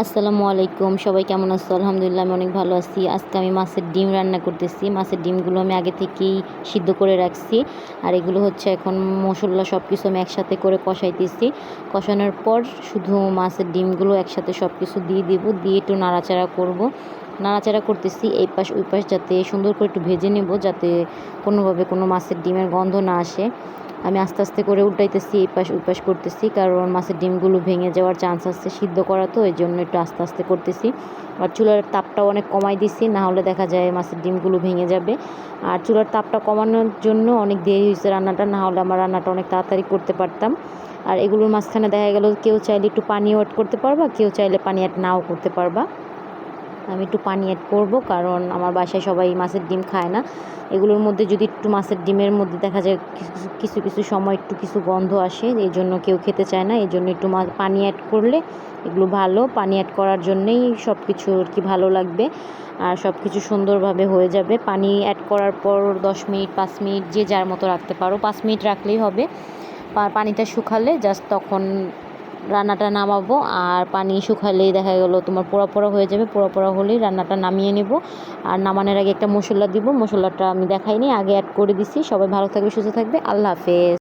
আসসালামু আলাইকুম, সবাই কেমন আছো? আলহামদুলিল্লাহ আমি অনেক ভালো আছি। আজকে আমি মাছের ডিম রান্না করতেছি। মাছের ডিমগুলো আমি আগে থেকেই সিদ্ধ করে রাখছি। আর এগুলো হচ্ছে এখন মশলা সব কিছু আমি একসাথে করে কষাইতেছি। কষানোর পর শুধু মাছের ডিমগুলো একসাথে সব কিছু দিয়ে দেব, দিয়ে একটু নাড়াচাড়া করব। নাড়াচাড়া করতেছি এই পাশ ওই পাশ, যাতে সুন্দর করে একটু ভেজে নেব, যাতে কোনোভাবে কোনো মাছের ডিমের গন্ধ না আসে। আমি আস্তে আস্তে করে উল্টাইতেছি, এই পাশ ওই পাশ করতেছি, কারণ মাছের ডিমগুলো ভেঙে যাওয়ার চান্স আছে সিদ্ধ করা, তো এই জন্য একটু আস্তে আস্তে করতেছি। আর চুলার তাপটাও অনেক কমাই দিছি, না হলে দেখা যায় মাছের ডিমগুলো ভেঙে যাবে। আর চুলার তাপটা কমানোর জন্য অনেক দেরি হয়েছে রান্নাটা, না হলে আমার রান্নাটা অনেক তাড়াতাড়ি করতে পারতাম। আর এগুলোর মাঝখানে দেখা গেল কেউ চাইলে একটু পানি অ্যাড করতে পারবা, কেউ চাইলে পানি অ্যাড নাও করতে পারবা। আমি একটু পানি অ্যাড করব, কারণ আমার বাসায় সবাই মাছের ডিম খায় না। এগুলোর মধ্যে যদি একটু মাছের ডিমের মধ্যে দেখা যায় কিছু কিছু সময় একটু কিছু গন্ধ আসে, এই জন্য কেউ খেতে চায় না। এই জন্য একটু পানি অ্যাড করলে এগুলো ভালো, পানি অ্যাড করার জন্যেই সব কিছু আর কি ভালো লাগবে, আর সব কিছু সুন্দরভাবে হয়ে যাবে। পানি অ্যাড করার পর 10 মিনিট 5 মিনিট যে যার মতো রাখতে পারো, 5 মিনিট রাখলেই হবে। পানিটা শুকালে জাস্ট তখন রান্নাটা নামাবো। আর পানি শুকালেই দেখা গেলো তোমার পোড়া পোড়া হয়ে যাবে, পোড়া পোড়া হলেই রান্নাটা নামিয়ে নেব। আর নামানোর আগে একটা মশলা দিব, মশলাটা আমি দেখাইনি, আগে অ্যাড করে দিছি। সবাই ভালো থাকবে, সুস্থ থাকবে, আল্লাহ হাফেজ।